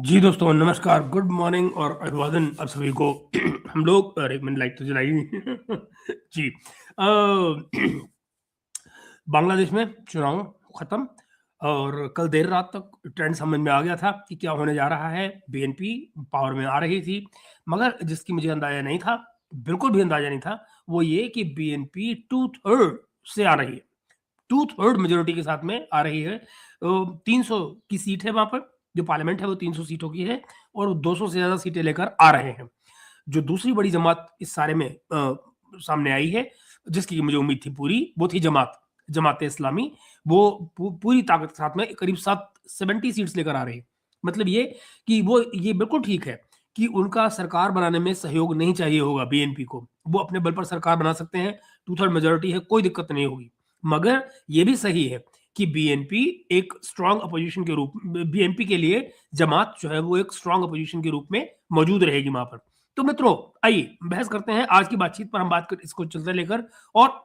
जी दोस्तों, नमस्कार, good morning और अभिवादन आप सभी को। हम लोग अरे एक मिनट, लाइट तो जलाई नहीं। जी। बांग्लादेश में चुनाव खत्म और कल देर रात तक ट्रेंड समझ में आ गया था कि क्या होने जा रहा है। बीएनपी पावर में आ रही थी, मगर जिसकी मुझे अंदाजा नहीं था, बिल्कुल भी अंदाजा नहीं था, वो ये कि बीएनपी 2/3 से आ रही है। 2/3 मेजोरिटी के साथ में आ रही है। 300 की सीट है वहां पर, जो पार्लियामेंट है वो 300 सीटों की है और 200 से ज्यादा सीटें लेकर आ रहे हैं। जो दूसरी बड़ी जमात इस सारे में सामने आई है, जिसकी मुझे उम्मीद थी पूरी, वो थी जमात इस्लामी। वो पूरी ताकत के साथ में करीब 70 सीट्स लेकर आ रही है। मतलब ये कि वो ये बिल्कुल ठीक है कि उनका सरकार बनाने में सहयोग नहीं चाहिए होगा बीएनपी को, वो अपने बल पर सरकार बना सकते हैं। 2/3 मेजोरिटी है, कोई दिक्कत नहीं होगी। मगर ये भी सही है कि बीएनपी एक स्ट्रांग अपोजिशन के रूप बीएनपी के लिए जमात जो है वो एक स्ट्रांग अपोजिशन के रूप में मौजूद रहेगी वहां पर। तो मित्रों, आइए बहस करते हैं आज की बातचीत पर। हम बात कर इसको चलते लेकर, और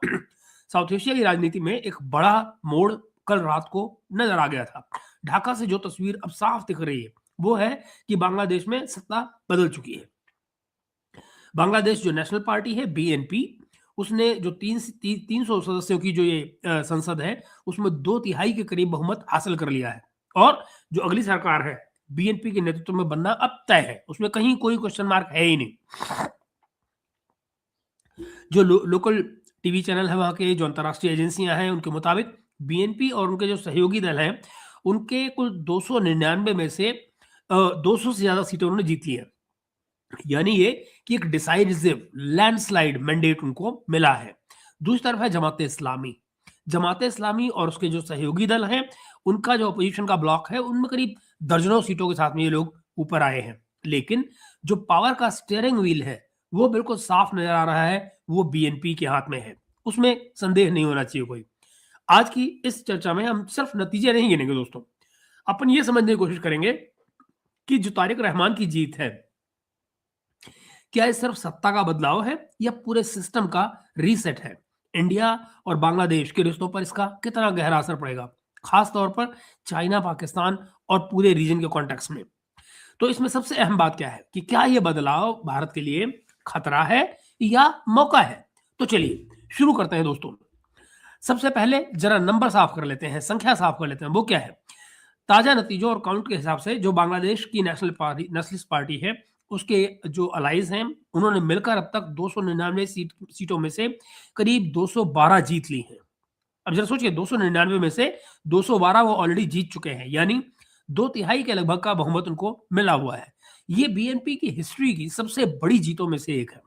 साउथ एशिया की राजनीति में एक बड़ा मोड़ कल रात को नजर आ गया था। ढाका से जो तस्वीर अब साफ दिख रही है वो है कि बांग्लादेश में सत्ता बदल चुकी है। बांग्लादेश जो नेशनल पार्टी है बीएनपी, उसने जो 300 सदस्यों की जो ये संसद है, उसमें 2/3 के करीब बहुमत हासिल कर लिया है। और जो अगली सरकार है बीएनपी के नेतृत्व में बनना अब तय है, उसमें कहीं कोई क्वेश्चन मार्क है ही नहीं। जो लोकल टीवी चैनल है वहाँ के, जो अंतर्राष्ट्रीय एजेंसियां हैं, उनके मुताबिक बीएनपी और उनके जो सहयोगी दल हैं, उनके कुल 299 में से 200 से ज्यादा सीटें उन्होंने जीत ली है। यानी ये कि एक डिसाइसिव लैंडस्लाइड मैंडेट उनको मिला है। दूसरी तरफ है जमात इस्लामी और उसके जो सहयोगी दल हैं, उनका जो अपोजिशन का ब्लॉक है, उनमें करीब दर्जनों सीटों के साथ में ये लोग ऊपर आए हैं। लेकिन जो पावर का स्टीयरिंग व्हील है वो बिल्कुल साफ नजर आ रहा है, वो बीएनपी के हाथ में है, उसमें संदेह नहीं होना चाहिए कोई। आज की इस चर्चा में हम सिर्फ नतीजे नहीं गिनेंगे दोस्तों, अपन ये समझने की कोशिश करेंगे कि जो तारिक रहमान की जीत है, क्या ये सिर्फ सत्ता का बदलाव है या पूरे सिस्टम का रीसेट है। इंडिया और बांग्लादेश के रिश्तों पर इसका कितना गहरा असर पड़ेगा, खास तौर पर चाइना, पाकिस्तान और पूरे रीजन के कॉन्टेक्स्ट में। तो इसमें सबसे अहम बात क्या है कि क्या यह बदलाव भारत के लिए खतरा है या मौका है। तो चलिए शुरू करते हैं दोस्तों। सबसे पहले जरा नंबर साफ कर लेते हैं, संख्या साफ कर लेते हैं। वो क्या है? ताजा नतीजों और काउंट के हिसाब से जो बांग्लादेश की नेशनलिस्ट पार्टी है, उसके जो अलाइज हैं, उन्होंने मिलकर अब तक 299 सीटों में से करीब 212 जीत ली हैं। अब जरा सोचिए, 299 में से 212 वो ऑलरेडी जीत चुके हैं, यानी 2/3 के लगभग का बहुमत उनको मिला हुआ है। ये बीएनपी की हिस्ट्री की सबसे बड़ी जीतों में से एक है।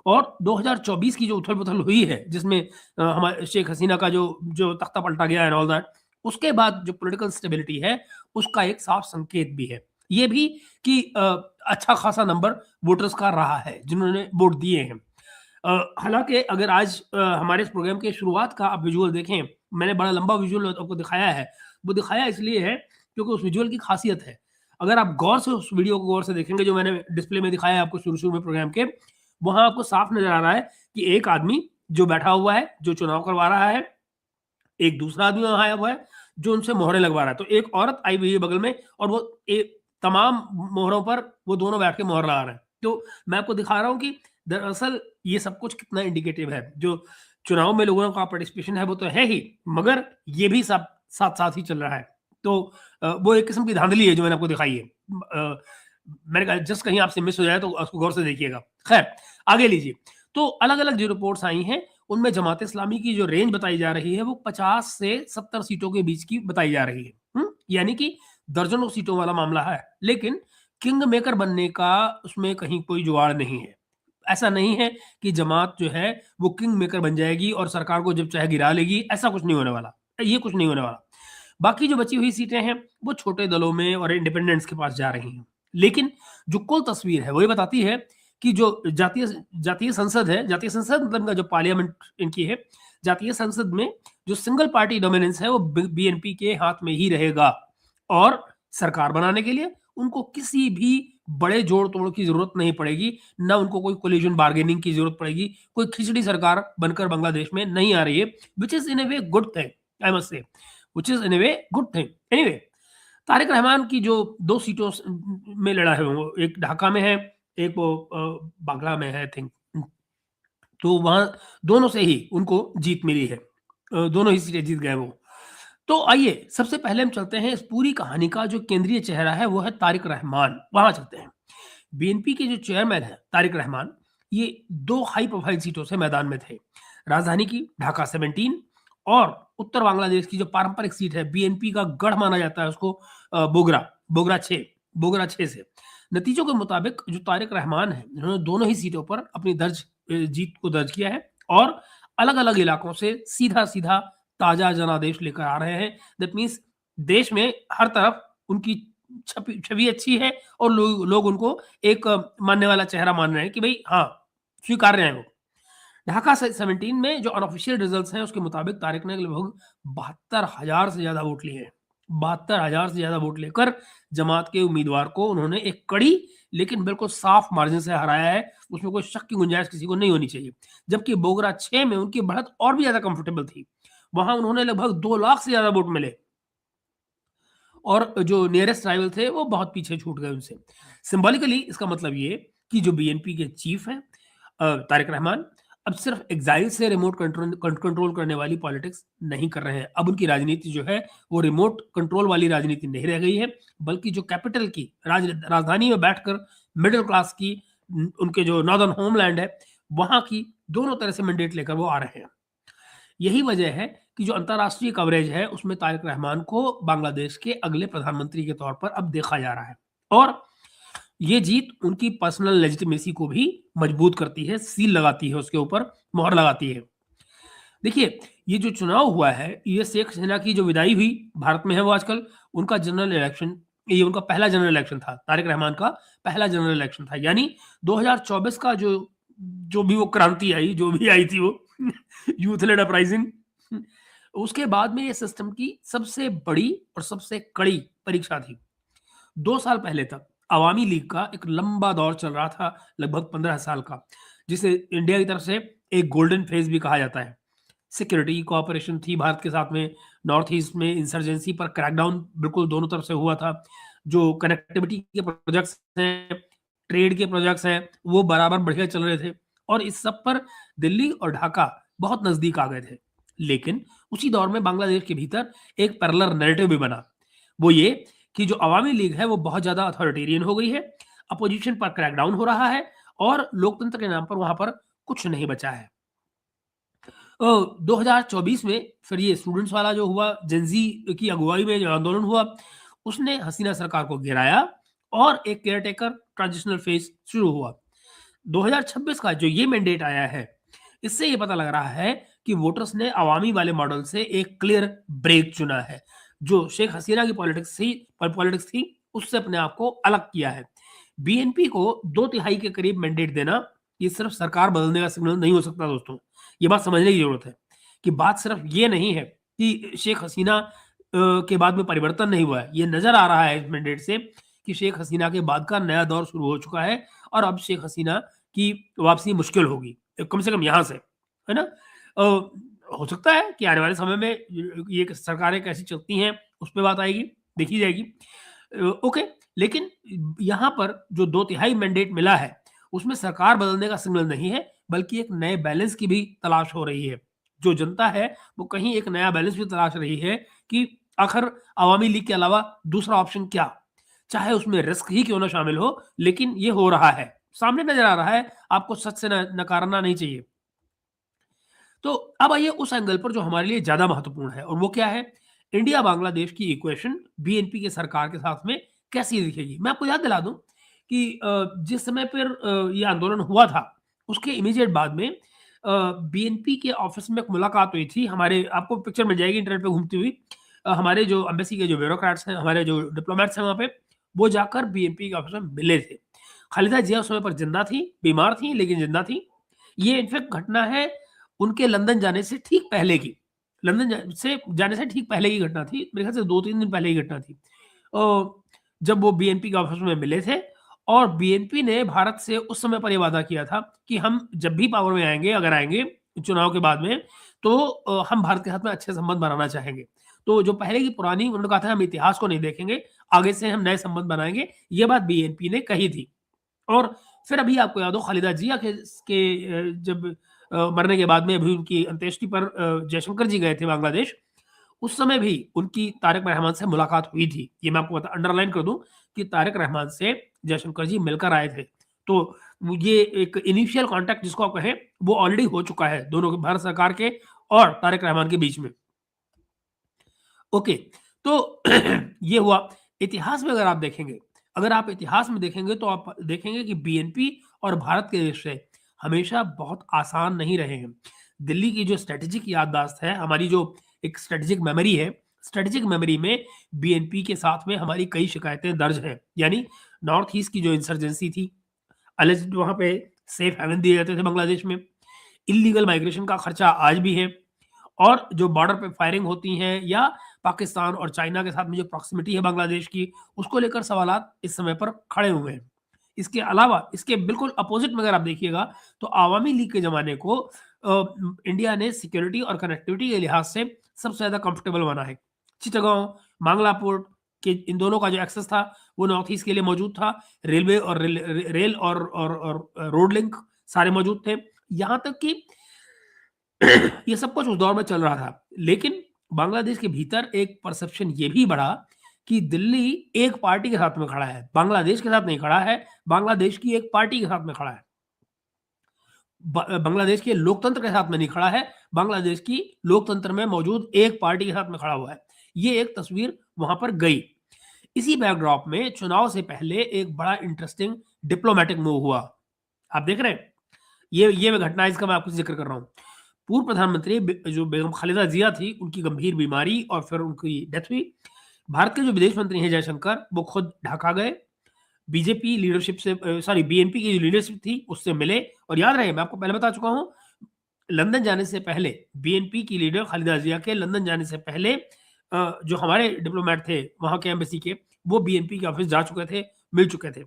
और 2024 की जो उथल-पुथल हुई है, जिसमें हमारे शेख हसीना का जो जो तख्ता पलटा गया एंड ऑल दैट, उसके बाद जो पॉलिटिकल स्टेबिलिटी है, उसका एक साफ संकेत भी है। ये भी कि अच्छा खासा नंबर वोटर्स का रहा है, जिन्होंने वोट दिए हैं। हालाँकि अगर आज हमारे इस प्रोग्राम की शुरुआत का आप विजुअल देखें, मैंने बड़ा लंबा विजुअल आपको दिखाया है। वो दिखाया इसलिए है क्योंकि उस विजुअल की खासियत है। अगर आप गौर से उस वीडियो को गौर से देखेंगे, जो मैंने डिस्प्ले में दिखाया है आपको शुरू-शुरू में प्रोग्राम के, वहाँ आपको साफ नज़र आ रहा है कि एक आदमी जो बैठा हुआ है, जो चुनाव करवा रहा है, एक दूसरा आदमी वहाँ आया हुआ है, जो उनसे मोहरें लगवा रहा है। तो एक औरत आई हुई है बगल में, और वो तमाम मोहरों पर वो दोनों बैठ के मोहर लगा रहे हैं। तो मैं आपको दिखा रहा हूँ कि दरअसल ये सब कुछ कितना इंडिकेटिव है। जो चुनाव में लोगों का पार्टिसिपेशन है वो तो है ही, मगर ये भी सब साथ-साथ ही चल रहा है। तो वो एक किस्म की धांधली है जो मैंने आपको दिखाई है। मैंने कहा जस्ट कहीं आपसे मिस हो जाए तो उसको गौर से देखिएगा। खैर, आगे लीजिए। तो अलग-अलग जो रिपोर्ट्स आई हैं, उनमें जमात इस्लामी की जो रेंज बताई जा रही है, वो 50 से 70 सीटों के बीच की बताई जा रही है। यानी कि दर्जनों सीटों वाला मामला है। लेकिन किंग मेकर बनने का उसमें कहीं कोई जुगाड़ नहीं है। ऐसा नहीं है कि जमात जो है वो किंग मेकर बन जाएगी और सरकार को जब चाहे गिरा लेगी, ऐसा कुछ नहीं होने वाला। ये कुछ नहीं होने वाला। बाकी जो बची हुई सीटें हैं, वो छोटे दलों में और इंडिपेंडेंट्स के पास जा रही हैं। लेकिन जो कुल तस्वीर है, वो ये बताती है कि जो जातीय संसद है, जातीय संसद मतलब जो पार्लियामेंट इनकी है, जातीय संसद में जो सिंगल पार्टी डोमिनेंस है वो बीएनपी के हाथ में ही रहेगा। और सरकार बनाने के लिए उनको किसी भी बड़े जोड़-तोड़ की ज़रूरत नहीं पड़ेगी, ना उनको कोई कोलिशन बार्गेनिंग की ज़रूरत पड़ेगी। कोई खिचड़ी सरकार बनकर बांग्लादेश में नहीं आ रही है, which is in a way good thing, I must say, which is in a way good thing. Anyway, Tariq Rahman की जो 2 सीटों में लड़ा है वो, एक ढाका में है, एक वो बांग्ला में है आई थिंक। तो वहाँ दोनों से ही उनको जीत मिली है। दोनों ही सीटें जीत गए वो। तो आइए सबसे पहले हम चलते हैं इस पूरी कहानी का जो केंद्रीय चेहरा है वो है तारिक रहमान, वहाँ चलते हैं। बीएनपी के जो चेयरमैन हैं तारिक रहमान, ये 2 हाई प्रोफाइल सीटों से मैदान में थे। राजधानी की ढाका 17 और उत्तर बांग्लादेश की जो पारंपरिक सीट है, बीएनपी का गढ़ माना जाता है उसको, बोगरा 6 से। नतीजों के मुताबिक जो तारिक रहमान हैं, इन्होंने दोनों ही सीटों पर अपनी जीत को दर्ज किया है और अलग-अलग इलाकों से सीधा-सीधा ताज़ा जनादेश लेकर आ रहे हैं। दैट मीन्स देश में हर तरफ उनकी छवि अच्छी है और लोग उनको एक मानने वाला चेहरा मान रहे हैं कि भई हाँ, स्वीकार्य हैं वो। ढाका से 17 में जो अनऑफिशियल रिजल्ट्स हैं उसके मुताबिक तारिक ने लगभग 72,000 से ज़्यादा वोट लिए हैं। 72,000 से ज़्यादा वोट लेकर जमात के उम्मीदवार को उन्होंने एक कड़ी लेकिन बिल्कुल साफ मार्जिन से हराया है। उसमें कोई शक की गुंजाइश किसी को नहीं होनी चाहिए। जबकि बोगरा 6 में उनकी बढ़त और भी ज़्यादा कंफर्टेबल थी। वहाँ उन्होंने लगभग 2 लाख से ज़्यादा वोट मिले और जो नियरेस्ट राइवल थे वो बहुत पीछे छूट गए उनसे। सिंबॉलिकली इसका मतलब ये कि जो बीएनपी के चीफ हैं तारिक रहमान, अब सिर्फ एक्साइल से रिमोट कंट्रोल करने वाली पॉलिटिक्स नहीं कर रहे हैं। अब उनकी राजनीति जो है वो रिमोट कंट्रोल वाली राजनीति नहीं रह गई है, बल्कि जो कैपिटल की राजधानी में बैठकर मिडिल क्लास की उनके जो नॉर्दर्न होमलैंड है, वहाँ की दोनों तरह से मैंडेट लेकर वो आ रहे हैं। यही वजह है कि जो अंतर्राष्ट्रीय कवरेज है उसमें तारिक रहमान को बांग्लादेश के अगले प्रधानमंत्री के तौर पर अब देखा जा रहा है और ये जीत उनकी पर्सनल लेजिटिमेसी को भी मजबूत करती है, सील लगाती है, उसके ऊपर मोहर लगाती है। देखिए, ये जो चुनाव हुआ है, ये शेख हसीना की जो विदाई हुई, भारत में है वो आजकल, उनका जनरल इलेक्शन, ये उनका पहला जनरल इलेक्शन था। तारिक रहमान का पहला जनरल इलेक्शन था। यानी 2024 का जो भी वो क्रांति आई, जो भी आई थी वो यूथ लेड अपराइजिंग, उसके बाद में ये सिस्टम की सबसे बड़ी और सबसे कड़ी परीक्षा थी। 2 साल पहले तक अवामी लीग का एक लंबा दौर चल रहा था, लगभग 15 साल का, जिसे इंडिया की तरफ से एक गोल्डन फेज भी कहा जाता है। सिक्योरिटी कोऑपरेशन थी भारत के साथ में, नॉर्थ ईस्ट में इंसर्जेंसी पर क्रैकडाउन बिल्कुल दोनों तरफ से हुआ था। जो कनेक्टिविटी के प्रोजेक्ट्स हैं, ट्रेड के प्रोजेक्ट्स हैं, वो बराबर बढ़िया चल रहे थे और इस सब पर दिल्ली और ढाका बहुत नज़दीक आ गए थे। लेकिन उसी दौर में बांग्लादेश के भीतर एक पैरेलल नैरेटिव भी बना। वो ये कि जो अवामी लीग है वो बहुत ज़्यादा अथॉरिटेरियन हो गई है, अपोजिशन पर क्रैकडाउन हो रहा है और लोकतंत्र के नाम पर वहाँ पर कुछ नहीं बचा है। 2024 में फिर ये स्टूडेंट्स वाला जो हुआ, जेन-ज़ी की अगुवाई में जो आंदोलन हुआ, उसने हसीना सरकार को गिराया और एक केयरटेकर ट्रांजिशनल फेज शुरू हुआ। 2026 का जो ये मैंडेट आया है, इससे ये पता लग रहा है कि वोटर्स ने अवामी वाले मॉडल से एक क्लियर ब्रेक चुना है। जो शेख हसीना की पॉलिटिक्स थी, उससे अपने आप को अलग किया है। बीएनपी को 2 तिहाई के करीब मैंडेट देना, ये सिर्फ सरकार बदलने का सिग्नल नहीं हो सकता दोस्तों। ये बात समझने की ज़रूरत है कि बात सिर्फ ये नहीं है कि शेख हसीना के बाद में परिवर्तन नहीं हुआ है। ये नज़र आ रहा है इस मैंडेट से कि शेख हसीना के बाद का नया दौर शुरू हो चुका है और अब शेख हसीना की वापसी मुश्किल होगी, कम से कम यहाँ से, है ना? हो सकता है कि आने वाले समय में ये सरकारें कैसी चलती हैं, उस पे बात आएगी, देखी जाएगी। ओके, लेकिन यहाँ पर जो 2 तिहाई मैंडेट मिला है, उसमें सरकार बदलने का सिग्नल नहीं है, बल्कि एक नए बैलेंस की भी तलाश हो रही है। जो जनता है, वो कहीं एक नया बैलेंस भी तलाश रही है कि आखिर अवामी लीग के अलावा दूसरा ऑप्शन क्या? चाहे उसमें रिस्क ही क्यों ना शामिल हो, लेकिन ये हो रहा है। सामने नज़र आ रहा है, आपको सच से नकारना नहीं चाहिए। तो अब आइए उस एंगल पर जो हमारे लिए ज़्यादा महत्वपूर्ण है और वो क्या है? इंडिया बांग्लादेश की इक्वेशन बीएनपी के सरकार के साथ में कैसी दिखेगी? मैं आपको याद दिला दूँ कि जिस समय पर ये आंदोलन हुआ था, उसके इमीडिएट बाद में बीएनपी के ऑफिस में एक मुलाकात हुई थी। हमारे आपको पिक्चर मिल जाएगी इंटरनेट पे घूमती हुई। हमारे जो एम्बेसी के जो ब्यूरोक्रेट्स हैं, हमारे जो डिप्लोमेट्स हैं वहाँ पे, वो जाकर बीएनपी के ऑफिस में मिले थे। खालिदा जिया उस समय पर ज़िंदा थी, बीमार थी लेकिन ज़िंदा थी। ये इनफैक्ट घटना है उनके लंदन जाने से ठीक पहले की। जाने से ठीक पहले की घटना थी। मेरे ख्याल से 2-3 दिन पहले की घटना थी। जब वो बीएनपी के ऑफिस में मिले थे और बीएनपी ने भारत से उस समय पर ये वादा किया था कि हम जब भी पावर में आएँगे, अगर आएँगे चुनाव के बाद में, तो हम भारत के साथ में अच्छे संबंध बनाना चाहेंगे। तो जो पहले की पुरानी उन्होंने कहा था हम इतिहास को नहीं देखेंगे, आगे से हम नए संबंध बनाएँगे, ये बात बीएनपी ने कही थी। और फिर अभी आपको याद हो खालिदा जिया जब मरने के बाद में अभी उनकी अंत्येष्टि पर जयशंकर जी गए थे बांग्लादेश, उस समय भी उनकी तारिक रहमान से मुलाकात हुई थी। ये मैं आपको अंडरलाइन कर दूँ कि तारिक रहमान से जयशंकर जी मिलकर आए थे। तो ये एक इनिशियल कॉन्टैक्ट जिसको आप कहें, वो ऑलरेडी हो चुका है दोनों के, भारत सरकार के और तारिक रहमान के बीच में। ओके, तो ये हुआ। इतिहास में अगर आप इतिहास में देखेंगे तो आप देखेंगे कि बीएनपी और भारत के रिश्ते हमेशा बहुत आसान नहीं रहे हैं। दिल्ली की जो स्ट्रैटेजिक याददाश्त है, हमारी जो एक स्ट्रैटेजिक मेमोरी है, स्ट्रैटेजिक मेमोरी में बीएनपी के साथ में हमारी कई शिकायतें दर्ज हैं। यानी नॉर्थ ईस्ट की जो इंसर्जेंसी थी, अलेज्ड वहाँ पे सेफ हेवन दिए जाते थे बांग्लादेश में, इल्लीगल माइग्रेशन का खर्चा आज भी है, और जो बॉर्डर पे फायरिंग होती हैं या पाकिस्तान और चाइना के साथ में जो प्रॉक्सिमिटी है बांग्लादेश की, उसको लेकर सवालात इस समय पर खड़े हुए हैं। इसके अलावा इसके बिल्कुल अपोजिट में अगर आप देखिएगा तो अवामी लीग के ज़माने को इंडिया ने सिक्योरिटी और कनेक्टिविटी के लिहाज से सबसे ज़्यादा कंफर्टेबल बना है। चिटागोंग, मांगला पोर्ट के इन दोनों का जो एक्सेस था वो नॉर्थ ईस्ट के लिए मौजूद था। रेलवे और रेल और रोड लिंक सारे मौजूद थे। यहाँ तक कि ये सब कुछ उस दौर में चल रहा था। लेकिन बांग्लादेश के भीतर एक परसेप्शन ये भी बढ़ा कि दिल्ली एक पार्टी के साथ में खड़ा है, बांग्लादेश के साथ नहीं खड़ा है, बांग्लादेश की एक पार्टी के साथ में खड़ा है। बांग्लादेश के लोकतंत्र के साथ में नहीं खड़ा है, बांग्लादेश की लोकतंत्र में मौजूद एक पार्टी के साथ में खड़ा हुआ है। ये एक तस्वीर वहां पर गई। इसी बैकड्रॉप में चुनाव से पहले एक बड़ा इंटरेस्टिंग डिप्लोमेटिक मूव हुआ। आप देख रहे हैं, ये घटना इसका मैं आपको जिक्र कर रहा हूँ। पूर्व प्रधानमंत्री जो बेगम खालिदा जिया थी, उनकी गंभीर बीमारी और फिर उनकी डेथ हुई। भारत के जो विदेश मंत्री हैं जयशंकर, वो खुद ढाका गए, बीजेपी लीडरशिप से सॉरी बीएनपी की जो लीडरशिप थी उससे मिले। और याद रहे, मैं आपको पहले बता चुका हूँ, लंदन जाने से पहले बीएनपी की लीडर खालिदा जिया के लंदन जाने से पहले जो हमारे डिप्लोमेट थे वहां के एम्बेसी के, वो बीएनपी के ऑफिस जा चुके थे, मिल चुके थे।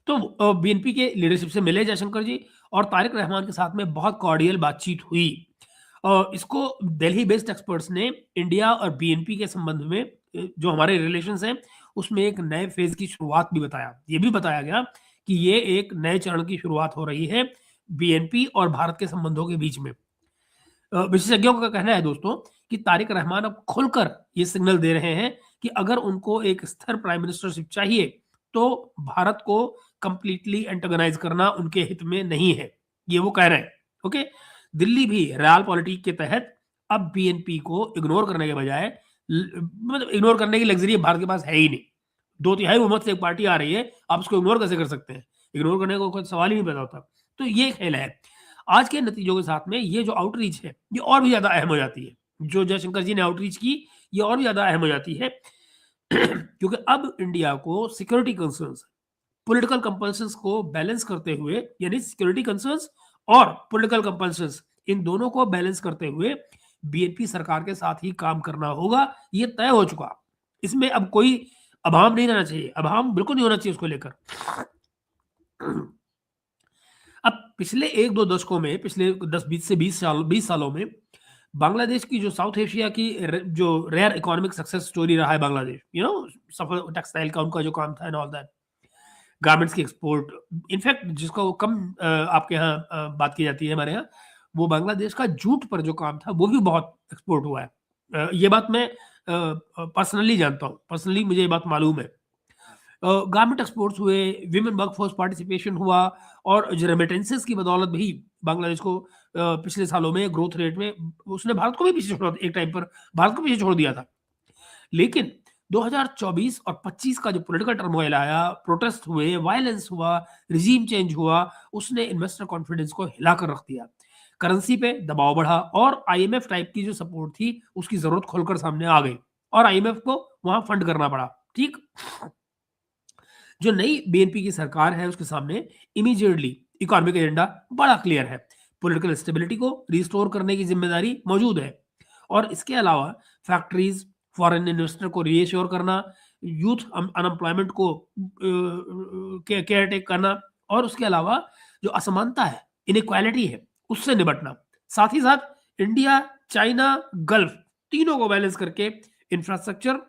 तो बीएनपी के लीडरशिप से मिले जयशंकर जी, और तारिक रहमान के साथ में बहुत कॉर्डियल बातचीत हुई। इसको दिल्ली बेस्ड एक्सपर्ट्स ने इंडिया और बीएनपी के संबंध में जो हमारे रिलेशंस हैं उसमें एक नए फेज की शुरुआत भी बताया। ये भी बताया गया कि ये एक नए चरण की शुरुआत हो रही है बीएनपी और भारत के संबंधों के बीच में। विशेषज्ञों का कहना है दोस्तों कि तारिक रहमान अब खुलकर ये सिग्नल दे रहे हैं कि अगर उनको एक स्थिर प्राइम मिनिस्टरशिप चाहिए तो भारत को कंप्लीटली एंटागनाइज करना उनके हित में नहीं है, ये वो कह रहे हैं। ओके, दिल्ली भी रियल पॉलिटिक के तहत अब बीएनपी को इग्नोर करने के बजाय, मतलब इग्नोर करने की लग्जरी भारत के पास है ही नहीं। 2/3 बहुमत से एक पार्टी आ रही है, आप उसको इग्नोर कैसे कर सकते हैं? इग्नोर करने का कोई सवाल ही नहीं पैदा होता। तो ये खेल है। आज के नतीजों के साथ में ये जो आउटरीच है, ये और भी ज़्यादा अहम हो जाती है। जो जयशंकर जी ने आउटरीच की, ये और भी ज़्यादा अहम हो जाती है क्योंकि अब इंडिया को सिक्योरिटी कंसर्न्स, पॉलिटिकल कंपल्शंस को बैलेंस करते हुए, यानी सिक्योरिटी कंसर्न्स और पॉलिटिकल कंपल्शंस, इन दोनों को बैलेंस करते हुए बीएनपी सरकार के साथ ही काम करना होगा। ये तय हो चुका। इसमें अब कोई अभाव नहीं रहना चाहिए, अभाव बिल्कुल नहीं होना चाहिए उसको लेकर। अब पिछले 1-2 दशकों में, पिछले 10-20 से 20 सालों में बांग्लादेश की जो साउथ एशिया की जो रेयर इकोनॉमिक सक्सेस स्टोरी रहा है बांग्लादेश, सफल टेक्सटाइल का उनका जो काम था एंड ऑल दैट, गारमेंट्स की एक्सपोर्ट, इनफैक्ट जिसको कम आपके यहाँ बात की जाती है हमारे यहाँ, वो बांग्लादेश का जूट पर जो काम था वो भी बहुत एक्सपोर्ट हुआ है। ये बात मैं पर्सनली जानता हूँ, पर्सनली मुझे ये बात मालूम है। गारमेंट एक्सपोर्ट्स हुए, विमेन वर्कफोर्स पार्टिसिपेशन हुआ, और जो रेमिटेंसेस की बदौलत भी बांग्लादेश को पिछले सालों में ग्रोथ रेट में उसने भारत को भी पीछे छोड़ा, एक टाइम पर भारत को पीछे छोड़ दिया था। लेकिन 2024 और 25 का जो पॉलिटिकल टर्मोइल आया, प्रोटेस्ट हुए, वायलेंस हुआ, रिजीम चेंज हुआ, उसने इन्वेस्टर कॉन्फिडेंस को हिलाकर रख दिया। करेंसी पे दबाव बढ़ा और आईएमएफ टाइप की जो सपोर्ट थी उसकी जरूरत खोलकर सामने आ गई और आईएमएफ को वहां फंड करना पड़ा। ठीक, जो नई बीएनपी की सरकार है उसके सामने इमीडिएटली इकोनॉमिक एजेंडा बड़ा क्लियर है। पॉलिटिकल स्टेबिलिटी को रिस्टोर करने की जिम्मेदारी मौजूद है, और इसके अलावा फैक्ट्रीज, फॉरेन इन्वेस्टर को रीएश्योर करना, यूथ अनएम्प्लॉयमेंट को केयर टेक करना, और उसके अलावा जो असमानता है, इनइक्वालिटी है, उससे निपटना। साथ ही साथ इंडिया, चाइना, गल्फ तीनों को बैलेंस करके इंफ्रास्ट्रक्चर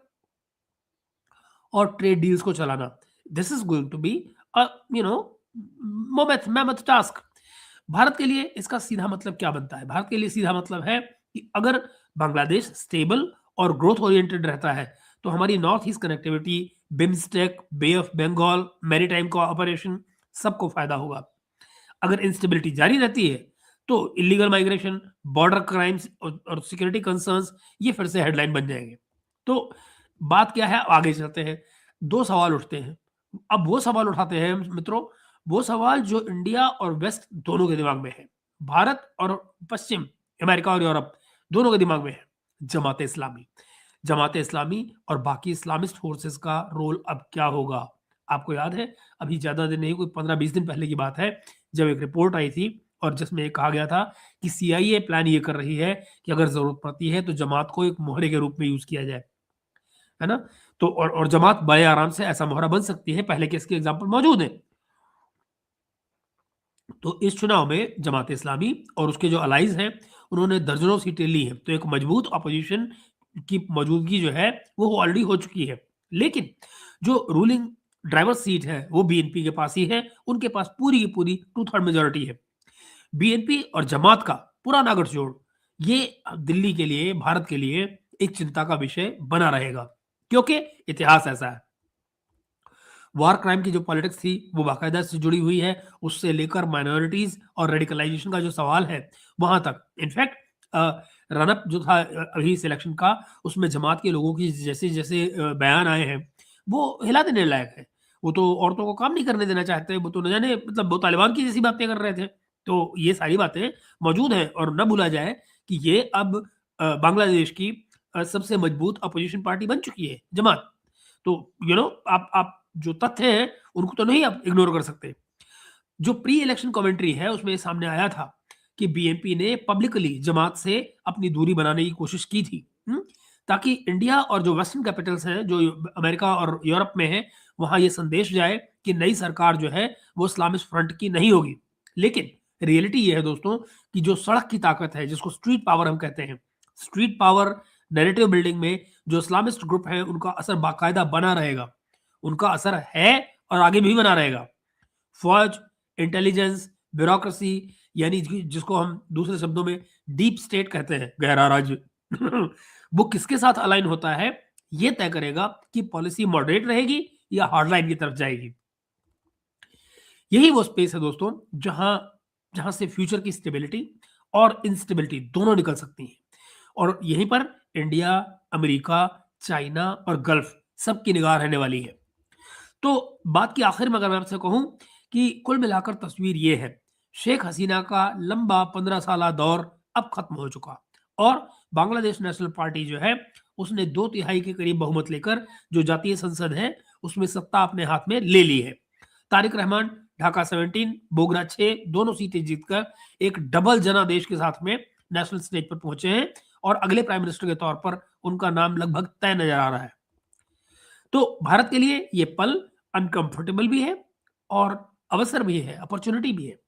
और ट्रेड डील्स को चलाना। This is going to be a you know mammoth task. Bharat के लिए इसका सीधा मतलब क्या बनता है? भारत के लिए सीधा मतलब है कि अगर बांग्लादेश स्टेबल और ग्रोथ ओरिएंटेड रहता है तो हमारी north east connectivity, BIMSTEC, bay of Bengal, maritime cooperation, सबको फायदा होगा। अगर इंस्टेबिलिटी जारी रहती है तो इलीगल माइग्रेशन, बॉर्डर क्राइम्स और सिक्योरिटी कंसर्न्स ये फिर से हेडलाइन बन जाएंगे। तो बात क्या है, आगे चलते हैं। दो सवाल उठते हैं। अब वो सवाल उठाते हैं मित्रों, वो सवाल जो इंडिया और वेस्ट दोनों के दिमाग में है, भारत और पश्चिम, अमेरिका और यूरोप दोनों के दिमाग में है। जमात इस्लामी, जमात इस्लामी और बाकी इस्लामिस्ट फोर्सेस का रोल अब क्या होगा? आपको याद है, अभी ज़्यादा दिन नहीं, कोई 15-20 दिन पहले की बात है, जब एक रिपोर्ट आई थी और जिसमें ये कहा गया था कि सीआईए प्लान ये कर रही है कि अगर ज़रूरत पड़ती है तो जमात को एक मोहरे के रूप में यूज़ किया जाए, है ना? तो और जमात बड़े आराम से ऐसा मोहरा बन सकती है, पहले के इसके एग्ज़ाम्पल मौजूद हैं। तो इस चुनाव में जमात इस्लामी और उसके जो अलाइज़ हैं, उन्होंने दर्जनों सीटें ली हैं, तो एक मजबूत अपोज़िशन की मौजूदगी जो है, वो ऑलरेडी हो चुकी है। लेकिन जो रूलिंग ड्राइवर सीट है, वो बीएनपी के पास ही है, उनके पास पूरी की पूरी 2/3 मेजॉरिटी है। बीएनपी और जमात का पुराना गठजोड़, ये दिल्ली के लिए, भारत के लिए एक चिंता का विषय बना रहेगा, क्योंकि इतिहास ऐसा है। वार क्राइम की जो पॉलिटिक्स थी वो बाकायदा से जुड़ी हुई है, उससे लेकर माइनॉरिटीज और रेडिकलाइजेशन का जो सवाल है वहां तक। इनफैक्ट रनअप जो था अभी सिलेक्शन का, उसमें जमात के लोगों की जैसे जैसे बयान आए हैं वो हिला देने लायक है। वो तो औरतों को काम नहीं करने देना चाहते, वो तो न जाने मतलब वो तालिबान की जैसी बातें कर रहे थे। तो ये सारी बातें मौजूद हैं और न भूला जाए कि ये अब बांग्लादेश की सबसे मजबूत अपोजिशन पार्टी बन चुकी है जमात। तो आप जो तथ्य हैं उनको तो नहीं आप इग्नोर कर सकते। जो प्री इलेक्शन कमेंट्री है उसमें सामने आया था कि बीएनपी ने पब्लिकली जमात से अपनी दूरी बनाने की कोशिश की थी, ताकि इंडिया और जो वेस्टर्न कैपिटल्स हैं जो अमेरिका और यूरोप में है वहां ये संदेश जाए कि नई सरकार जो है वो इस्लामिस्ट फ्रंट की नहीं होगी। लेकिन रियलिटी ये है दोस्तों कि जो सड़क की ताकत है, जिसको स्ट्रीट पावर हम कहते हैं, स्ट्रीट पावर नैरेटिव बिल्डिंग में जो इस्लामिस्ट ग्रुप है उनका असर बाकायदा बना रहेगा, उनका असर है और आगे भी बना रहेगा। फौज, इंटेलिजेंस, ब्यूरोक्रेसी, यानी जिसको हम दूसरे शब्दों में डीप स्टेट कहते हैं, गहरा राज्य वो किसके साथ अलाइन होता है, ये तय करेगा कि पॉलिसी मॉडरेट रहेगी या हार्डलाइन की तरफ जाएगी। यही वो स्पेस है दोस्तों जहां जहां से फ्यूचर की स्टेबिलिटी और इंस्टेबिलिटी दोनों निकल सकती हैं। और यहीं पर इंडिया, अमेरिका, चाइना और गल्फ सबकी निगाह रहने वाली है। तो बात की आखिर में अगर मैं आपसे कहूं कि कुल मिलाकर तस्वीर ये है, शेख हसीना का लंबा 15 साला दौर अब खत्म हो चुका और बांग्लादेश नेशनल पार्टी जो है उसने 2/3 के करीब बहुमत लेकर जो जातीय संसद है उसमें सत्ता अपने हाथ में ले ली है। तारिक रहमान ढाका 17, बोगरा 6 दोनों सीटें जीतकर एक डबल जनादेश के साथ में नेशनल स्टेज पर पहुंचे हैं और अगले प्राइम मिनिस्टर के तौर पर उनका नाम लगभग तय नजर आ रहा है। तो भारत के लिए ये पल अनकंफर्टेबल भी है और अवसर भी है, अपॉर्चुनिटी भी है।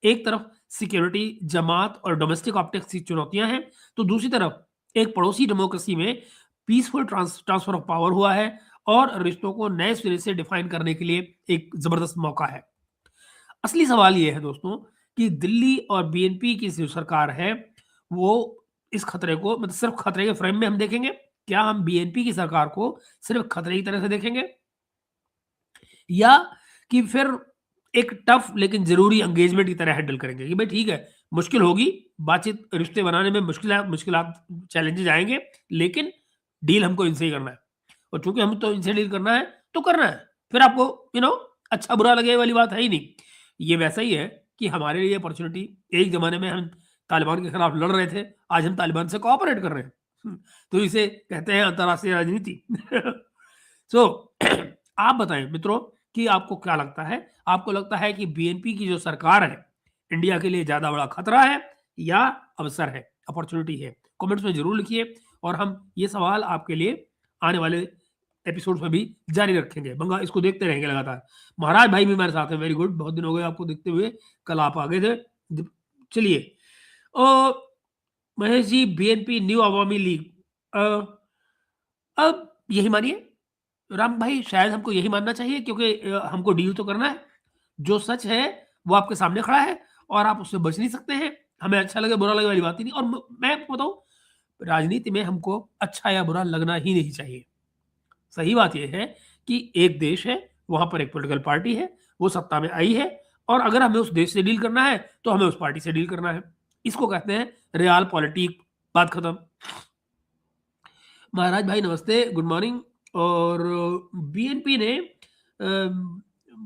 एक तरफ सिक्योरिटी, जमात और डोमेस्टिक ऑप्टिक्स की चुनौतियां हैं, तो दूसरी तरफ एक पड़ोसी डेमोक्रेसी में पीसफुल ट्रांसफर ऑफ पावर हुआ है और रिश्तों को नए सिरे से डिफाइन करने के लिए एक जबरदस्त मौका है। असली सवाल ये है दोस्तों कि दिल्ली और बीएनपी की जो सरकार है वो इस खतरे को मतलब सिर्फ खतरे के फ्रेम में हम देखेंगे, क्या हम बीएनपी की सरकार को सिर्फ खतरे की तरह से देखेंगे या कि फिर एक टफ लेकिन जरूरी एंगेजमेंट की तरह हैंडल करेंगे कि भाई ठीक है, मुश्किल होगी, बातचीत रिश्ते बनाने में मुश्किल चैलेंजेस आएंगे, लेकिन डील हमको इनसे ही करना है और चूंकि हम तो इनसे डील करना है तो करना है। फिर आपको अच्छा बुरा लगे वाली बात है ही नहीं। ये वैसा ही है कि हमारे लिए अपॉर्चुनिटी, एक जमाने में हम तालिबान के खिलाफ लड़ रहे थे, आज हम तालिबान से कोऑपरेट कर रहे हैं। तो इसे कहते हैं अंतर्राष्ट्रीय राजनीति। सो आप बताएं मित्रों कि आपको क्या लगता है? आपको लगता है कि बीएनपी की जो सरकार है इंडिया के लिए ज्यादा बड़ा खतरा है या अवसर है, अपॉर्चुनिटी है? कमेंट्स में जरूर लिखिए और हम ये सवाल आपके लिए आने वाले एपिसोड्स में भी जारी रखेंगे। बंगा इसको देखते रहेंगे लगातार। महाराज भाई भी मेरे साथ है, वेरी गुड, बहुत दिन हो गए आपको देखते हुए, कल आप आ गए थे। चलिए, महेश जी, बीएनपी न्यू अवामी लीग, अब यही मानिए राम भाई शायद हमको यही मानना चाहिए क्योंकि हमको डील तो करना है। जो सच है वो आपके सामने खड़ा है और आप उससे बच नहीं सकते हैं। हमें अच्छा लगे बुरा लगे वाली बात ही नहीं। और मैं आपको बताऊँ, राजनीति में हमको अच्छा या बुरा लगना ही नहीं चाहिए। सही बात ये है कि एक देश है, वहाँ पर एक पॉलिटिकल पार्टी है, वो सत्ता में आई है और अगर हमें उस देश से डील करना है, तो हमें उस पार्टी से डील करना है। इसको कहते हैं रियल पॉलिटिक, बात खत्म। महाराज भाई नमस्ते, गुड मॉर्निंग। और बीएनपी ने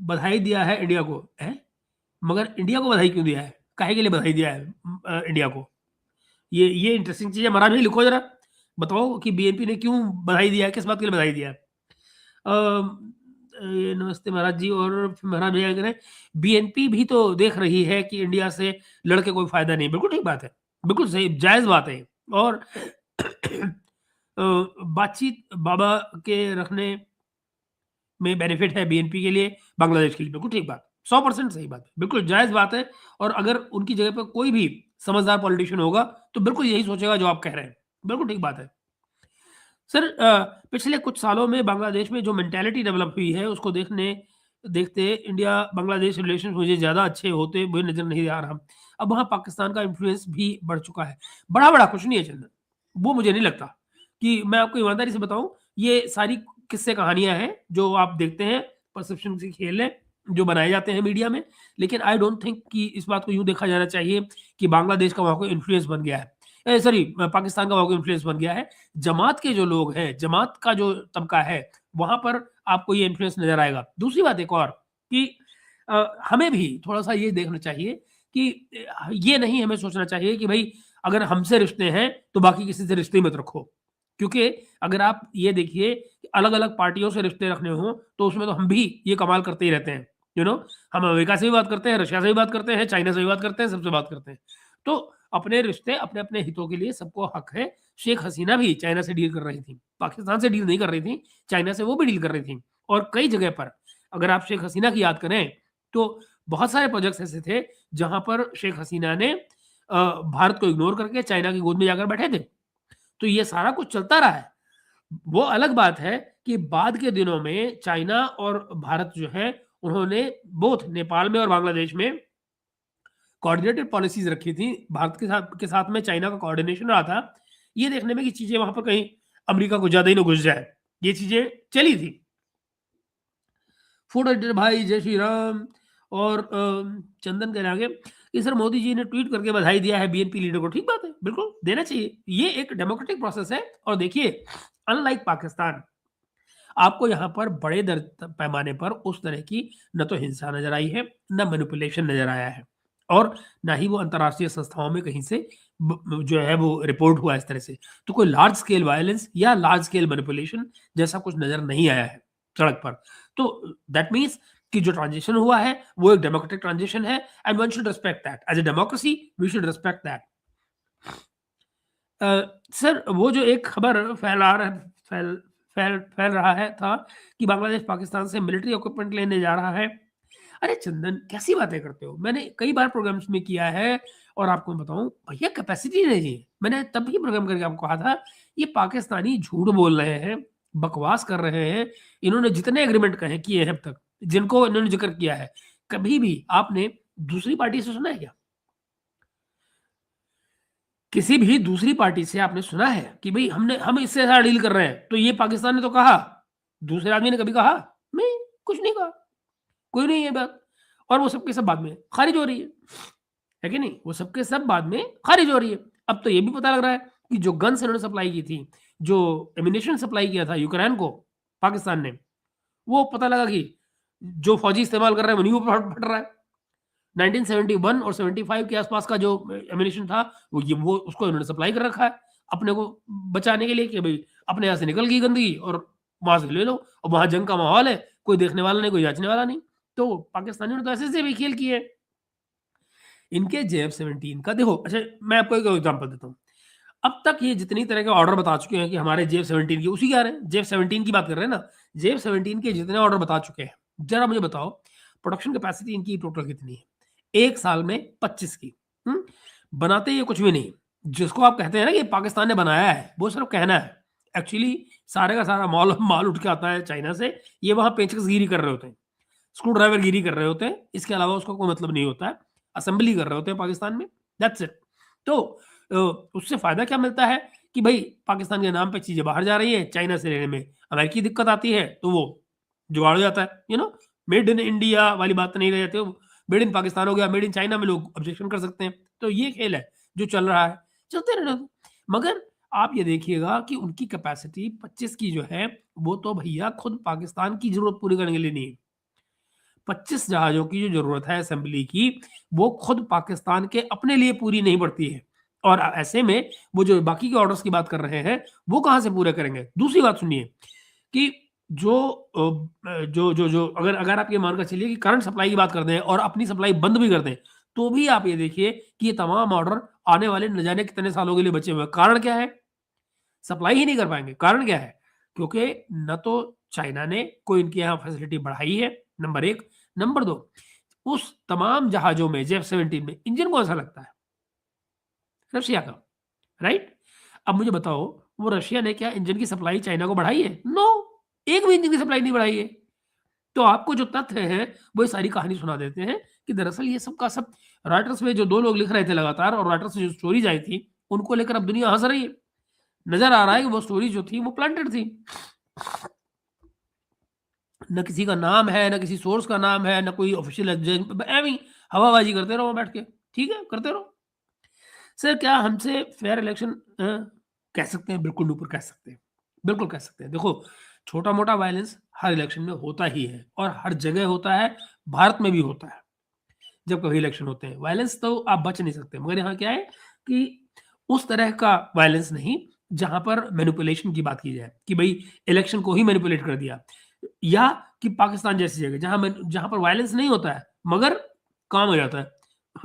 बधाई दिया है इंडिया को, हैं? मगर इंडिया को बधाई क्यों दिया है? काहे के लिए बधाई दिया है इंडिया को? ये इंटरेस्टिंग चीज़ है। महाराज भाई लिखो ज़रा, बताओ कि बीएनपी ने क्यों बधाई दिया है, किस बात के लिए बधाई दिया है? नमस्ते महाराज जी। और महाराज भैया कह रहे हैं बीएनपी भी तो देख रही है कि इंडिया से लड़ के कोई फायदा नहीं। बिल्कुल ठीक बात है, बिल्कुल सही जायज़ बात है। और बातचीत बाबा के रखने में बेनिफिट है बीएनपी के लिए, बांग्लादेश के लिए। बिल्कुल ठीक बात, 100% सही बात है, बिल्कुल जायज़ बात है। और अगर उनकी जगह पे कोई भी समझदार पॉलिटिशियन होगा, तो बिल्कुल यही सोचेगा जो आप कह रहे हैं। बिल्कुल ठीक बात है। सर पिछले कुछ सालों में बांग्लादेश में जो मेंटालिटी डेवलप हुई है, उसको देखते इंडिया बांग्लादेश रिलेशंस मुझे ज़्यादा अच्छे होते हुए नज़र नहीं आ रहा। अब वहाँ पाकिस्तान का इन्फ्लुएंस भी बढ़ चुका है। बड़ा-बड़ा कुछ नहीं है चंदन, वो मुझे नहीं लगता। कि मैं आपको ईमानदारी से बताऊँ, ये सारी किस्से कहानियाँ हैं, जो आप देखते हैं, परसेप्शन के खेल हैं, जो बनाए जाते हैं मीडिया में। लेकिन आई डोंट थिंक कि इस बात को यूँ देखा जाना चाहिए कि बांग्लादेश का वहाँ कोई इन्फ्लुएंस बन गया है। सॉरी, पाकिस्तान का वहाँ कोई इन्फ्लुएंस बन गया है। जमात के जो लोग हैं, जमात का जो तबका है, वहाँ पर आपको ये इन्फ्लुएंस नज़र आएगा। दूसरी बात एक और कि हमें भी थोड़ा-सा ये देखना चाहिए कि ये नहीं हमें सोचना चाहिए कि भई अगर हमसे रिश्ते हैं, तो बाकी किसी से रिश्ते ही मत रखो। क्योंकि अगर आप ये देखिए कि अलग-अलग पार्टियों से रिश्ते रखने हों, तो उसमें तो हम भी ये कमाल करते ही रहते हैं। यू नो हम अमेरिका से भी बात करते हैं, रशिया से भी बात करते हैं, चाइना से भी बात करते हैं, सबसे बात करते हैं। तो अपने रिश्ते अपने-अपने हितों के लिए सबको हक है। शेख हसीना भी चाइना से डील कर रही थी, पाकिस्तान से डील नहीं कर रही थी, चाइना से वो भी डील कर रही थी। और कई जगह पर अगर आप शेख हसीना की याद करें, तो बहुत सारे प्रोजेक्ट्स ऐसे थे, जहाँ पर शेख हसीना ने भारत को इग्नोर करके चाइना की गोद में जाकर बैठे थे। तो ये सारा कुछ चलता रहा है। वो अलग बात है कि बाद के दिनों में चाइना और भारत जो है, उन्होंने बोथ नेपाल में और बांग्लादेश में कोऑर्डिनेटेड पॉलिसीज़ रखी थी। भारत के साथ में चाइना का कोऑर्डिनेशन रहा था, ये देखने में कि चीज़ें वहाँ पर कहीं अमेरिका को ज़्यादा ही ना घुस जाए। ये चीज़ें चली थी। फूड एडिटर भाई जय श्री राम। और चंदन कह रहे आगे कि सर मोदी जी ने ट्वीट करके बधाई दिया है बीएनपी लीडर को। ठीक बात है, बिल्कुल देना चाहिए। ये एक डेमोक्रेटिक प्रोसेस है। और देखिए, अनलाइक पाकिस्तान, आपको यहाँ पर बड़े पैमाने पर उस तरह की न तो हिंसा नज़र आई है, न मैनिपुलेशन नज़र आया है। और ना ही वो अंतर्राष्ट्रीय संस्थाओं में कहीं से जो है वो रिपोर्ट हुआ इस तरह से। तो कोई लार्ज स्केल वायलेंस या लार्ज स्केल मैनिपुलेशन जैसा कुछ नज़र नहीं आया है सड़क पर। तो दैट मीन्स कि जो ट्रांजिशन हुआ है, वो एक डेमोक्रेटिक ट्रांजिशन है and one should respect that. As a democracy we should respect that. Sir वो जो एक खबर फैल रहा है था कि बांग्लादेश पाकिस्तान से मिलिट्री इक्विपमेंट लेने जा रहा है। अरे चंदन, कैसी बातें करते हो? मैंने कई बार प्रोग्राम्स में किया है और आपको मैं बताऊँ, भैया कैपेसिटी नहीं है। मैंने तब भी प्रोग्राम करके आपको कहा था, ये पाकिस्तानी झूठ बोल रहे हैं, बकवास कर रहे हैं। इन्होंने जितने एग्रीमेंट कहे किए हैं अब तक, जिनको इन्होंने ज़िक्र किया है, कभी भी आपने दूसरी पार्टी से सुना है क्या? किसी भी दूसरी पार्टी से आपने सुना है कि भई हम इससे ज़्यादा डील कर रहे हैं, तो ये पाकिस्तान ने तो कहा। दूसरे आदमी ने कभी कहा? नहीं, कुछ नहीं कहा। कोई नहीं है बात। और वो सब के सब बाद में खारिज हो रही है कि नहीं? वो सब के सब बाद में खारिज हो रही है। अब तो ये भी पता लग रहा है कि जो गन्स इन्होंने सप्लाई की थी, जो एम्यूनिशन सप्लाई किया था यूक्रेन को पाकिस्तान ने, वो पता लगा कि जो फौजी इस्तेमाल कर रहे हैं, उन्हीं को फट फट रहा है। 1971 और 75 के आसपास का जो एम्यूनिशन था, वो उसको इन्होंने सप्लाई कर रखा है, अपने को बचाने के लिए कि भई अपने यहाँ से निकल गई गंदगी और वहाँ से ले लो। और वहाँ जंग का माहौल है, कोई देखने वाला नहीं, कोई जाँचने वाला नहीं। तो पाकिस्तानियों ने तो ऐसे-ऐसे भी खेल किए। इनके जेफ-17 का देखो, अच्छा मैं आपको एक एग्ज़ाम्पल देता हूँ। अब तक ये जितनी तरह के ऑर्डर बता चुके हैं कि हमारे जेफ-17 की, उसी के आ रहे हैं। जेफ-17 की बात कर रहे हैं ना, जेफ-17 के जितने ऑर्डर बता चुके हैं, ज़रा मुझे बताओ प्रोडक्शन कैपेसिटी इनकी टोटल कितनी है? 1 साल में 25 की। हुँ? बनाते ये कुछ भी नहीं। जिसको आप कहते हैं ना कि पाकिस्तान ने बनाया है, वो सिर्फ़ कहना है। एक्चुअली सारे का सारा माल माल उठ के आता है चाइना से, ये वहाँ पेचकसगिरी कर रहे होते हैं, स्क्रू ड्राइवर गिरी कर रहे होते हैं, इसके अलावा उसका कोई मतलब नहीं होता है, असेंबली कर रहे होते हैं पाकिस्तान में, दैट्स इट। तो अ, उससे फ़ायदा क्या मिलता है कि भई पाकिस्तान के नाम पे चीज़ें बाहर जा रही हैं, चाइना से लेने में अमेरिकी दिक्कत आती है, तो वो जुगाड़ हो जाता है, मेड इन इंडिया वाली बात नहीं रह जाती, मेड इन पाकिस्तान हो गया, मेड इन चाइना में लोग ऑब्जेक्शन कर सकते हैं। तो ये खेल है, जो चल रहा है, चलते रहने दो। मगर आप ये देखिएगा कि उनकी कैपेसिटी 25 की जो है, वो तो भैया खुद पाकिस्तान की ज़रूरत पूरी करने के लिए नहीं है। 25 जहाज़ों की जो ज़रूरत है असेंबली की, वो खुद पाकिस्तान के अपने लिए पूरी नहीं पड़ती है। और ऐसे में वो जो बाकी के ऑर्डर्स की बात कर रहे हैं, वो कहाँ से पूरे करेंगे? दूसरी बात सुनिए कि जो जो जो जो अगर अगर आप ये मानकर चलिए कि करंट सप्लाई की बात कर दें और अपनी सप्लाई बंद भी कर दें, तो भी आप ये देखिए कि ये तमाम ऑर्डर आने वाले न जाने कितने सालों के लिए बचे हुए हैं। कारण क्या है? सप्लाई ही नहीं कर पाएँगे। कारण क्या है? क्योंकि न तो चाइना ने कोई इनके यहाँ फैसिलिटी बढ़ाई है, नंबर 1। नंबर 2, उस तमाम जहाज़ों में जेफ-17 में इंजन कौन-सा लगता है? रशिया का, राइट? अब मुझे बताओ, वो रशिया ने क्या इंजन की सप्लाई चाइना को बढ़ाई है? नो! एक भी इंजन की सप्लाई नहीं बढ़ाई है। तो आपको जो तथ्य हैं, वो ये सारी कहानी सुना देते हैं कि दरअसल ये सब का सब रॉयटर्स में जो 2 लोग लिख रहे थे लगातार और रॉयटर्स से जो स्टोरीज़ आई थी, उनको लेकर अब दुनिया हँस रही है। नज़र आ रहा है कि वो स्टोरी जो थी, वो प्लांटेड थी। ना किसी का नाम है, ना किसी सोर्स का नाम है, ना कोई ऑफिशियल ऐवें ही हवाबाजी करते रहो बैठ के। ठीक है, करते रहो। सर क्या हमसे फेयर इलेक्शन कह सकते हैं? बिल्कुल ऊपर कह सकते हैं। बिल्कुल कह सकते हैं। देखो, छोटा-मोटा वायलेंस हर इलेक्शन में होता ही है और हर जगह होता है, भारत में भी होता है, जब कभी इलेक्शन होते हैं। वायलेंस तो आप बच नहीं सकते, मगर यहाँ क्या है कि उस तरह का वायलेंस नहीं, जहाँ पर मैनिपुलेशन की बात की जाए कि भई इलेक्शन को ही मैनिपुलेट कर दिया। या कि पाकिस्तान जैसी जगह जहाँ पर वायलेंस नहीं होता है, मगर काम हो जाता है।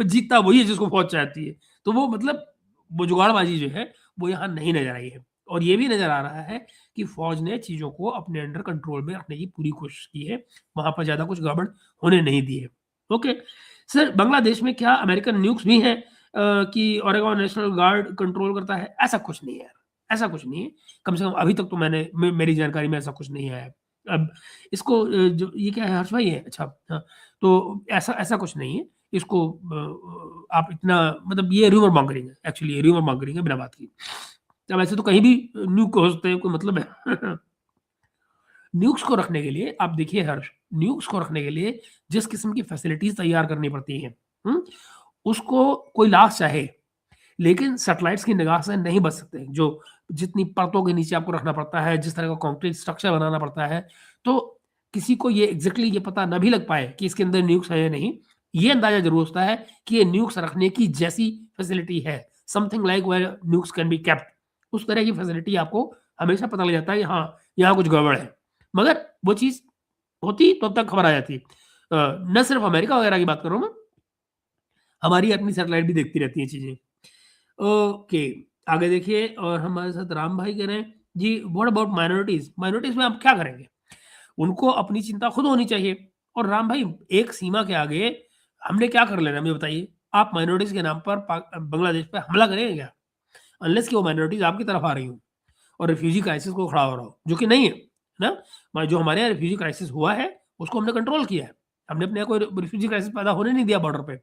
जीतता वही है जिसको फौज चाहती है। तो वो मतलब वो जुगाड़बाज़ी जो है, वो यहाँ नहीं नज़र आई है। और ये भी नज़र आ रहा है कि फौज ने चीज़ों को अपने अंडर कंट्रोल में रखने की पूरी कोशिश की है। वहाँ पर ज़्यादा कुछ गड़बड़ होने नहीं दी है। ओके। सर बांग्लादेश में क्या अमेरिकन न्यूक्स भी हैं कि ओरेगॉन नेशनल गार्ड कंट्रोल करता है? ऐसा कुछ नहीं है यार, ऐसा कुछ नहीं है। कम से कम अभी तक तो मेरी जानकारी में ऐसा कुछ नहीं आया है। अब इसको जो ये क्या है हर्ष भाई है? अच्छा, हाँ। तो ऐसा ऐसा कुछ नहीं है। इसको आप इतना मतलब ये र्यूमर मॉन्गरिंग है, एक्चुअली ये र्यूमर मॉन्गरिंग है बिना बात की। अब ऐसे तो कहीं भी न्यूक हो सकते हैं, कोई मतलब है? न्यूक्स को रखने के लिए आप देखिए हर्ष, न्यूक्स को रखने के लिए जिस किस्म की फैसिलिटीज़ तैयार करनी पड़ती हैं, हुँ? उसको कोई लाख चाहे, लेकिन सैटेलाइट्स की निगाह से नहीं बच सकते। जो जितनी परतों के नीचे आपको रखना पड़ता है, जिस तरह का कंक्रीट स्ट्रक्चर बनाना पड़ता है, तो किसी को ये एग्ज़ैक्टली ये पता ना भी लग पाए कि इसके अंदर न्यूक्स है या नहीं, ये अंदाज़ा ज़रूर होता है कि ये न्यूक्स रखने की जैसी फैसिलिटी है। Something like where nukes can be kept. उस तरह की फैसिलिटी आपको हमेशा पता लग जाता है कि हाँ, यहाँ कुछ गड़बड़ है। मगर वो चीज़ होती तो अब तक खबर आ जाती। ना सिर्फ़ अमेरिका वगैरह की बात कर रहा हूँ मैं, हमारी अपनी सैटेलाइट भी देखती रहती हैं चीज़ें। ओके, आगे देखिए और हमारे साथ राम भाई कह रहे हैं, जी व्हाट अबाउट माइनॉरिटीज़? माइनॉरिटीज़ में आप क्या करेंगे? उनको अपनी चिंता खुद होनी चाहिए और राम भाई एक सीमा के आगे हमने क्या कर लेना है मुझे बताइए? आप माइनॉरिटीज़ के नाम पर बांग्लादेश पे हमला करेंगे क्या? अनलेस कि वो माइनॉरिटीज़ आपकी तरफ आ रही हों और रिफ्यूजी क्राइसिस को खड़ा हो रहा हो, जो कि नहीं है, है ना? जो हमारे यहाँ रिफ्यूजी क्राइसिस हुआ है, उसको हमने कंट्रोल किया है। हमने अपने यहाँ कोई रिफ्यूजी क्राइसिस पैदा होने नहीं दिया बॉर्डर पे।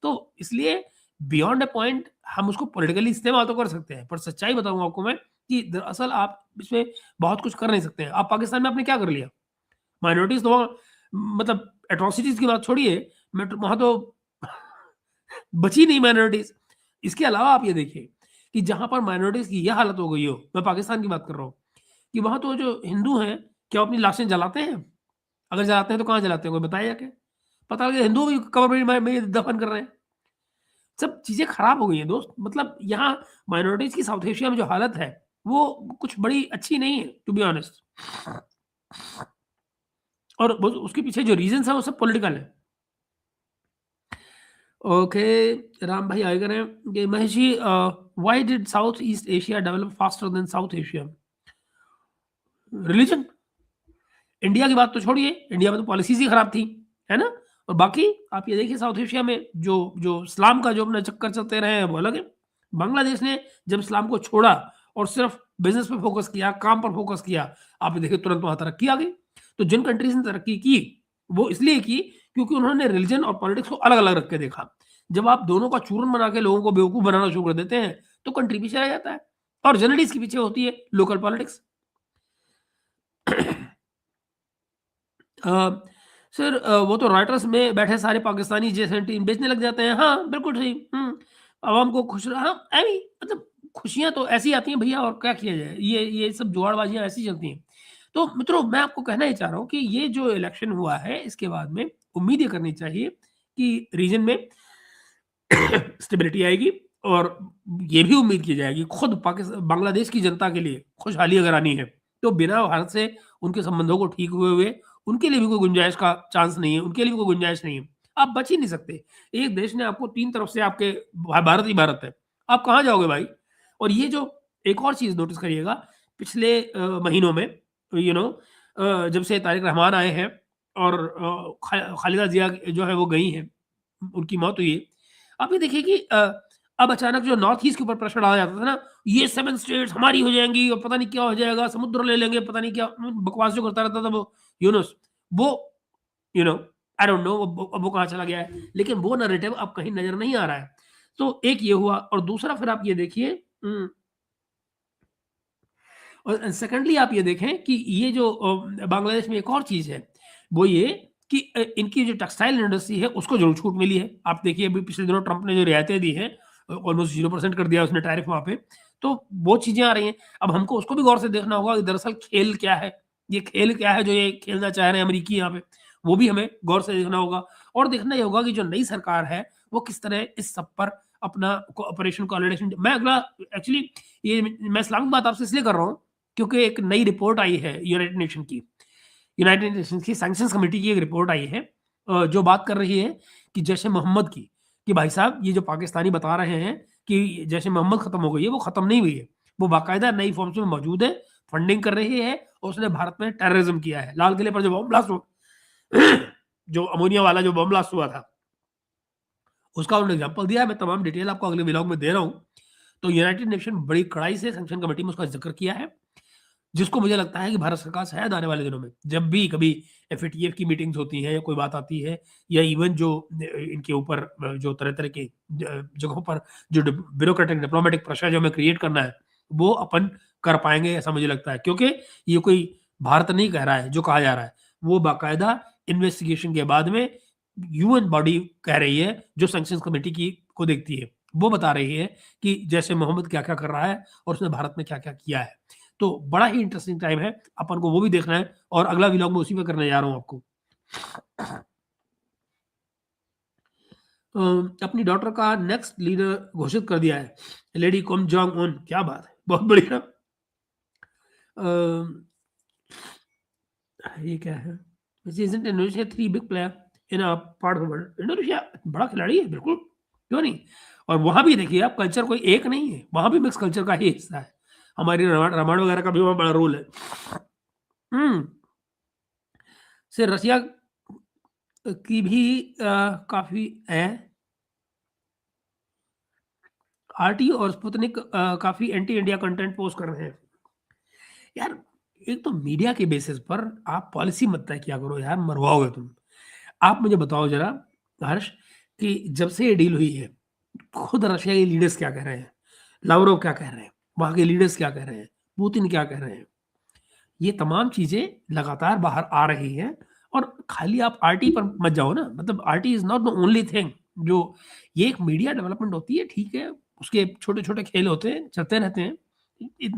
तो इसलिए बियॉन्ड अ पॉइंट हम उसको पॉलिटिकली इस्तेमाल तो कर सकते हैं, पर सच्चाई बताऊँगा आपको मैं कि दरअसल आप इसमें बहुत कुछ कर नहीं सकते हैं। आप पाकिस्तान में आपने क्या कर लिया? माइनॉरिटीज़ तो वहाँ मतलब एट्रोसिटीज़ की बात छोड़िए, वहाँ तो बची नहीं माइनॉरिटीज़। इसके अलावा आप ये देखिए कि जहाँ पर माइनॉरिटीज़ की ये हालत हो गई हो, मैं पाकिस्तान की बात कर रहा हूँ, कि वहाँ तो जो हिंदू हैं, क्या वो अपनी लाशें जलाते हैं? अगर जलाते हैं तो कहाँ जलाते हैं, कोई बताए जाके? पता लगे हिंदू भी कब्र में दफन कर रहे हैं। सब चीज़ें खराब हो गई हैं दोस्त। मतलब यहाँ माइनॉरिटीज़ की साउथ एशिया में जो हालत है, वो कुछ बड़ी अच्छी नहीं है टू बी ऑनेस्ट। और वो उसके पीछे जो रीज़न्स हैं, वो सब पॉलिटिकल है। ओके, राम भाई आगे कह रहे हैं कि Mahesh ji why did South East Asia develop faster than South Asia? Religion. India की बात तो छोड़िए, इंडिया में तो पॉलिसीज़ ही खराब थी, है ना? और बाकी आप ये देखिए साउथ एशिया में जो जो इस्लाम का जो अपना चक्कर चलते रहे हैं, वो अलग है। बांग्लादेश ने जब इस्लाम को छोड़ा और सिर्फ़ बिज़नेस पे फ़ोकस किया, काम पर फ़ोकस किया, आपने देखिए तुरंत वहाँ तरक्की आ गई। तो जिन कंट्रीज़ ने तरक्की की, वो इसलिए की क्योंकि उन्होंने रिलिजन और पॉलिटिक्स को अलग-अलग रख के देखा। जब आप दोनों का चूरन बना के लोगों को बेवकूफ़ बनाना शुरू कर देते हैं, तो कंट्री पीछे रह जाता है और जनरली इसके पीछे होती है लोकल पॉलिटिक्स। अ, सर वो तो रॉयटर्स में बैठे सारे पाकिस्तानी जे-17 बेचने लग जाते हैं। हाँ, बिल्कुल सही। आवाम को खुश हाँ, आई मीन मतलब खुशियाँ तो ऐसी आती हैं भैया और क्या किया जाए? ये सब जुगाड़बाजियाँ ऐसी चलती हैं। तो मित्रों मैं आपको कहना ये चाह रहा हूँ कि ये जो इलेक्शन हुआ है इसके बाद में उम्मीद ये करनी चाहिए कि रीजन में स्टेबिलिटी आएगी और ये भी उम्मीद की जाएगी खुद बांग्लादेश की जनता के लिए खुशहाली अगर आनी है, तो बिना भारत से उनके संबंधों को ठीक हुए उनके लिए भी कोई गुंजाइश का चांस नहीं है, उनके लिए भी कोई गुंजाइश नहीं है। आप बच ही नहीं सकते। एक देश ने आपको 3 तरफ से आपके भारत ही भारत है। आप कहाँ जाओगे भाई? और ये जो एक और चीज़ नोटिस करिएगा पिछले महीनों में जब से तारिक रहमान आए हैं और खालिदा जिया जो है वो गई हैं, उनकी मौत हुई है। आप ये देखिए कि अब अचानक जो नॉर्थ ईस्ट के ऊपर प्रेशर डाला जाता था ना, ये 7 स्टेट्स हमारी हो जाएँगी और पता नहीं क्या हो जाएगा, समुद्र ले लेंगे, पता नहीं क्या बकवास जो करता रहता था वो यूनुस, वो you know I don't know अब वो कहाँ चला गया है। लेकिन वो नैरेटिव अब कहीं नज़र नहीं आ रहा है। तो एक ये हुआ और दूसरा फिर आप ये देखिए और सेकंडली आप ये देखें कि ये जो बांग्लादेश में एक और चीज़ है, वो ये कि इनकी जो टेक्सटाइल इंडस्ट्री है, उसको ज़रूर छूट मिली है। आप देखिए अभी पिछले दिनों ट्रंप ने जो रियायतें दी हैं ऑलमोस्ट 0% कर दिया उसने टैरिफ वहाँ पे, तो वो चीज़ें आ रही हैं। अब हमको उसको भी गौर से देखना होगा कि दरअसल खेल क्या है? ये खेल क्या है जो ये खेलना चाह रहे हैं अमेरिकी यहाँ पे? वो भी हमें गौर से देखना होगा और देखना ये होगा कि जो नई सरकार है, वो किस तरह इस सब पर अपना कोऑपरेशन कोऑर्डिनेशन मैं अगला एक्चुअली ये मैं इस्लामिक बात आपसे इसलिए कर रहा हूँ क्योंकि एक नई रिपोर्ट आई है यूनाइटेड नेशंस की सैंक्शंस कमेटी की एक रिपोर्ट आई है जो बात कर रही है कि जैश ए मोहम्मद की कि भाई साहब ये जो पाकिस्तानी बता रहे हैं कि जैश ए मोहम्मद खत्म हो गई है वो खत्म नहीं हुई है वो बाकायदा नई फॉर्म्स में मौजूद है फंडिंग कर रही है और उसने भारत में टेररिज्म किया है लाल किले पर जो बम ब्लास्ट हुआ जो अमोनिया वाला जो बम ब्लास्ट हुआ था उसका उन्होंने एग्जाम्पल दिया है मैं तमाम डिटेल आपको अगले व्लॉग में दे रहा हूँ तो यूनाइटेड नेशन बड़ी कड़ाई से सैंक्शन कमेटी में उसका जिक्र किया है जिसको मुझे लगता है कि भारत सरकार शायद आने वाले दिनों में जब भी कभी एफएटीएफ की मीटिंग्स होती हैं या कोई बात आती है या इवन जो इनके ऊपर जो तरह-तरह की जगहों पर जो ब्यूरोक्रेटिक डिप्लोमेटिक प्रेशर जो हमें क्रिएट करना है, वो अपन कर पाएँगे ऐसा मुझे लगता है। क्योंकि ये कोई भारत नहीं कह रहा है जो कहा जा रहा है, वो बाकायदा इन्वेस्टिगेशन के बाद में यूएन बॉडी कह रही है जो सैंक्शंस कमेटी की को देखती है। वो बता रही है कि जैसे मोहम्मद क्या-क्या कर रहा है और उसने भारत में क्या-क्या किया है। तो बड़ा ही इंटरेस्टिंग टाइम है, अपन को वो भी देखना है और अगला व्लॉग मैं उसी पे करने जा रहा हूँ आपको। अपनी डॉटर का नेक्स्ट लीडर घोषित कर दिया है, लेडी किम जोंग उन क्या बात है, बहुत बढ़िया। अ, ये क्या है? This isn't Indonesia 3 big player in a part of the world. Indonesia बड़ा खिलाड़ी है, बिल्कुल, क्यों नहीं? और वहाँ भी देखिए आप कल्चर कोई एक नहीं है, वहाँ भी मिक्स कल्चर का ही हिस्सा है। हमारी रामायण वगैरह का भी वहाँ बड़ा रोल है। हुँ, से रसिया की भी काफ़ी है। आरटी और स्पुतनिक काफ़ी एंटी इंडिया कंटेंट पोस्ट कर रहे हैं। यार, एक तो मीडिया के बेसिस पर आप पॉलिसी मत तय किया करो यार, मरवाओगे तुम। आप मुझे बताओ ज़रा हर्ष कि जब से ये डील हुई है, खुद रशिया के लीडर्स क्या कह रहे हैं? लाव्रोव क्या कह रहे हैं? वहाँ के लीडर्स क्या कह रहे हैं? पुतिन क्या कह रहे हैं? ये तमाम चीज़ें लगातार बाहर आ रही हैं और खाली आप आरटी पर मत जाओ ना, मतलब RT is not the only thing जो ये एक मीडिया डेवलपमेंट होती है, ठीक है, उसके छोटे-छोटे खेल होते हैं, चलते रहते हैं। इ इत